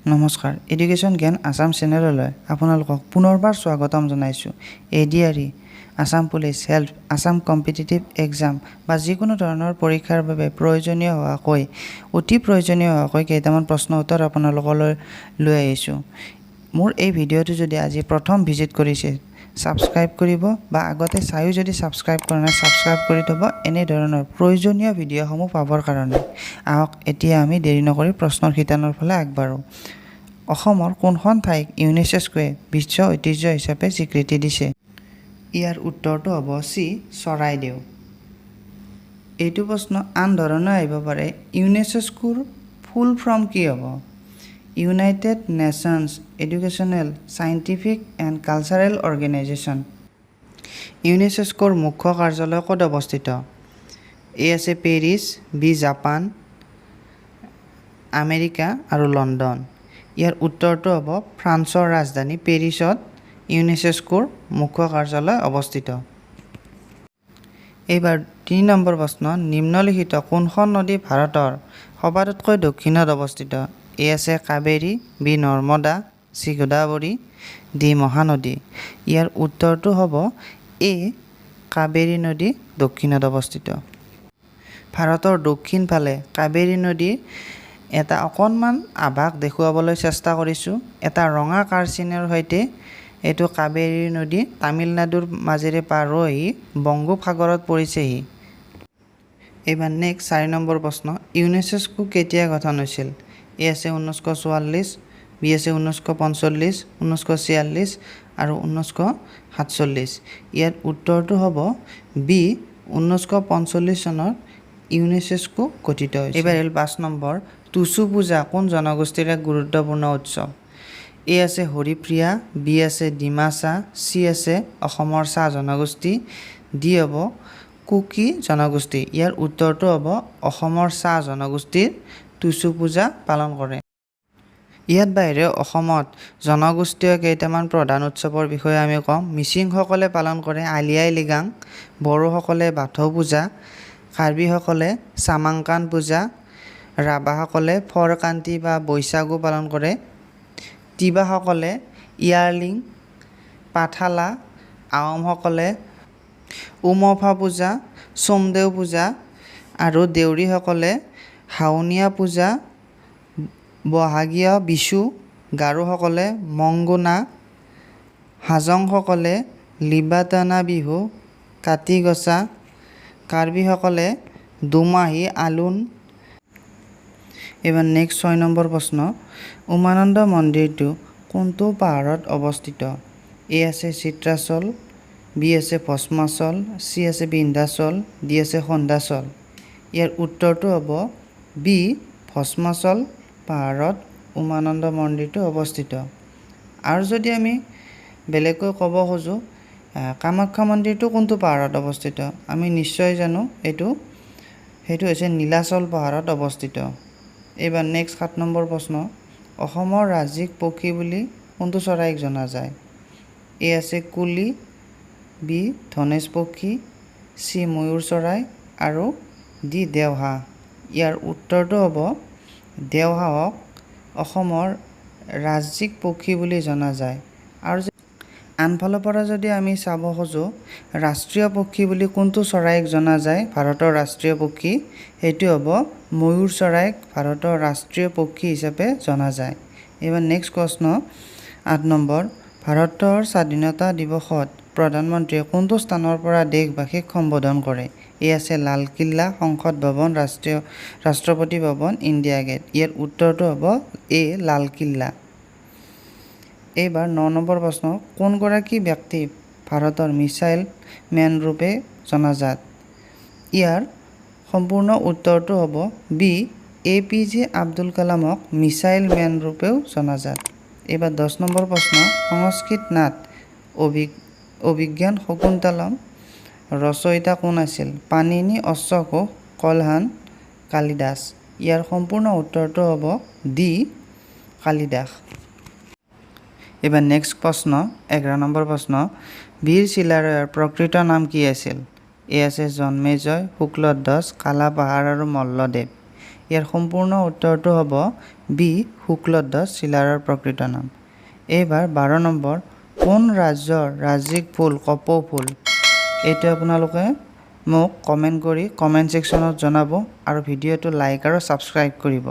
নমস্কাৰ, এডুকেশ্যন জ্ঞান আসাম চেনেললৈ আপোনালোকক পুনৰবাৰ স্বাগতম জনাইছোঁ। ADRE, Assam police, health, Assam competitive exam বা যিকোনো ধৰণৰ পৰীক্ষাৰ বাবে প্ৰয়োজনীয় হোৱাকৈ অতি প্ৰয়োজনীয় হোৱাকৈ কেইটামান প্ৰশ্ন উত্তৰ আপোনালোকলৈ লৈ আহিছোঁ। মোৰ এই ভিডিঅ'টো যদি আজি প্ৰথম ভিজিট কৰিছে, ছাবস্ক্ৰাইব কৰিব বা আগতে চায়ো যদি ছাবস্ক্ৰাইব কৰা নাই ছাবস্ক্ৰাইব কৰি থ'ব এনেধৰণৰ প্ৰয়োজনীয় ভিডিঅ'সমূহ পাবৰ কাৰণে। আহক এতিয়া আমি দেৰি নকৰি প্ৰশ্নৰ শিতানৰ ফালে আগবাঢ়োঁ। অসমৰ কোনখন ঠাইক ইউনেস্কোৱে বিশ্ব ঐতিহ্য হিচাপে স্বীকৃতি দিছে? ইয়াৰ উত্তৰটো হ'ব চি, চৰাইদেউ। এইটো প্ৰশ্ন আন ধৰণে আহিব পাৰে। ইউনেস্কোৰ ফুল ফৰ্ম কি হ'ব? United nations educational, scientific and cultural organisation. ইউনেস্কোৰ মুখ্য কাৰ্যালয় ক'ত অৱস্থিত? এ আছে পেৰিছ, বি জাপান, আমেৰিকা আৰু লণ্ডন। ইয়াৰ উত্তৰটো হ'ব ফ্ৰান্সৰ ৰাজধানী পেৰিছত ইউনেস্কোৰ মুখ্য কাৰ্যালয় অৱস্থিত। এইবাৰ ৩ নম্বৰ প্ৰশ্ন, নিম্নলিখিত কোনখন নদী ভাৰতৰ সবাতোতকৈ দক্ষিণত অৱস্থিত? এ আছে Kaveri, B Narmada, C Godavari, D Mahanadi. ইয়াৰ উত্তৰটো হ'ব এ, কাবেৰী নদী দক্ষিণত অৱস্থিত। ভাৰতৰ দক্ষিণ ফালে কাবেৰী নদীৰ এটা অকণমান আভাস দেখুৱাবলৈ চেষ্টা কৰিছোঁ। এটা ৰঙা কাঁড়চিনৰ সৈতে এইটো কাবেৰী নদী তামিলনাডুৰ মাজেৰে পাৰ হৈ বংগোপসাগৰত পৰিছেহি। এইবাৰ নেক্সট ৪ নম্বৰ প্ৰশ্ন, ইউনেস্কো কেতিয়া গঠন হৈছিল? এ আছে 1944, বি আছে 1945, 1946 আৰু 1947। ইয়াৰ উত্তৰটো হ'ব বি, 1945 চনত ইউনেস্কো গঠিত হৈছিল। এইবাৰ হ'ল ৫ নম্বৰ, টুচু পূজা কোন জনগোষ্ঠীৰ এক গুৰুত্বপূৰ্ণ উৎসৱ? এ আছে হৰিপ্ৰিয়া, বি আছে ডিমাছা, চি আছে অসমৰ চাহ জনগোষ্ঠী, ডি হ'ব কুকি জনগোষ্ঠী। ইয়াৰ উত্তৰটো হ'ব অসমৰ চাহ জনগোষ্ঠীৰ টুচু পূজা পালন কৰে। ইয়াত বাহিৰেও অসমত জনগোষ্ঠীয় কেইটামান প্ৰধান উৎসৱৰ বিষয়ে আমি কওঁ। মিচিংসকলে পালন কৰে আলি আই লৃগাং, বড়োসকলে বাথৌ পূজা, কাৰ্বিসকলে চামাংকান পূজা, ৰাভাসকলে ফৰকান্তি বা বৈশাগু পালন কৰে, তিৱাসকলে ইয়াৰলিং পাঠালা, আহোমসকলে উমফা পূজা, সোমদেও পূজা আৰু দেউৰীসকলে হাউনীয়া পূজা, বহাগীয়া বিচু, গাৰোসকলে মংগোনা, হাজংসকলে লিবাতানা বিহু, কাতি গছা, কাৰ্বিসকলে দুমাহী আলোন। এইবাৰ নেক্সট ৬ নম্বৰ প্ৰশ্ন, উমানন্দ মন্দিৰটো কোনটো পাহাৰত অৱস্থিত? এ আছে চিত্ৰাচল, বি আছে ভস্মাচল, চি আছে বিন্ধ্যাচল, ডি আছে সন্ধ্যাচল। ইয়াৰ উত্তৰটো হ'ব বি, ভস্মাচল পাহাৰত উমানন্দ মন্দিৰটো অৱস্থিত। আৰু যদি আমি বেলেগকৈ ক'ব খোজোঁ, কামাখ্যা মন্দিৰটো কোনটো পাহাৰত অৱস্থিত? আমি নিশ্চয় জানো সেইটো হৈছে নীলাচল পাহাৰত অৱস্থিত। এইবাৰ নেক্সট ৭ নম্বৰ প্ৰশ্ন, অসমৰ ৰাজ্যিক পক্ষী বুলি কোনটো চৰাইক জনা যায়? এ আছে কুলি, বি ধনেশ পক্ষী, চি ময়ূৰ চৰাই আৰু ডি দেওহাঁহ। ইয়াৰ উত্তৰটো হ'ব দেওহাঁহক অসমৰ ৰাজ্যিক পক্ষী বুলি জনা যায়। আৰু আনফালৰ পৰা যদি আমি চাব খোজোঁ, ৰাষ্ট্ৰীয় পক্ষী বুলি কোনটো চৰাইক জনা যায়? ভাৰতৰ ৰাষ্ট্ৰীয় পক্ষী সেইটো হ'ব ময়ূৰ চৰাইক ভাৰতৰ ৰাষ্ট্ৰীয় পক্ষী হিচাপে জনা যায়। এইবাৰ নেক্সট প্ৰশ্ন ৮ নম্বৰ, ভাৰতৰ স্বাধীনতা দিৱসত প্ৰধানমন্ত্ৰীয়ে কোনটো স্থানৰ পৰা দেশবাসীক সম্বোধন কৰে? এ আছে লালকিল্লা, সংসদ ভৱন, ৰাষ্ট্ৰপতি ভৱন, ইণ্ডিয়া গেট। ইয়াৰ উত্তৰটো হ'ব এ, লালকিল্লা। এইবাৰ ৯ নম্বৰ প্ৰশ্ন, কোনগৰাকী ব্যক্তি ভাৰতৰ মিছাইল মেন ৰূপে জনাজাত? ইয়াৰ সম্পূৰ্ণ উত্তৰটো হ'ব বি, APJ আব্দুল কালামক মিছাইল মেন ৰূপেও জনাজাত। এইবাৰ ১০ নম্বৰ প্ৰশ্ন, সংস্কৃত নাট অভিজ্ঞান শকুন্তলম ৰচয়িতা কোন আছিল? পাণিনি, অশ্বঘোষ, কল্হাণ, কালিদাস। ইয়াৰ সম্পূৰ্ণ উত্তৰটো হ'ব ডি, কালিদাস। এইবাৰ নেক্সট প্ৰশ্ন ১১ নম্বৰ প্ৰশ্ন, বীৰ চিলাৰায়ৰ প্ৰকৃত নাম কি আছিল? এ আছে জন্মেজয়, শুক্লধ্বজ, কালাপাহাৰ আৰু মল্লদেৱ। ইয়াৰ সম্পূৰ্ণ উত্তৰটো হ'ব বি শুক্লধ্বজ চিলাৰৰ প্ৰকৃত নাম। এইবাৰ 12 নম্বৰ, কোন ৰাজ্যৰ ৰাজ্যিক ফুল কপৌ ফুল? এইটো আপোনালোকে মোক কমেণ্ট কৰি কমেণ্ট ছেকশ্যনত জনাব আৰু ভিডিঅ'টো লাইক আৰু ছাবস্ক্ৰাইব কৰিব।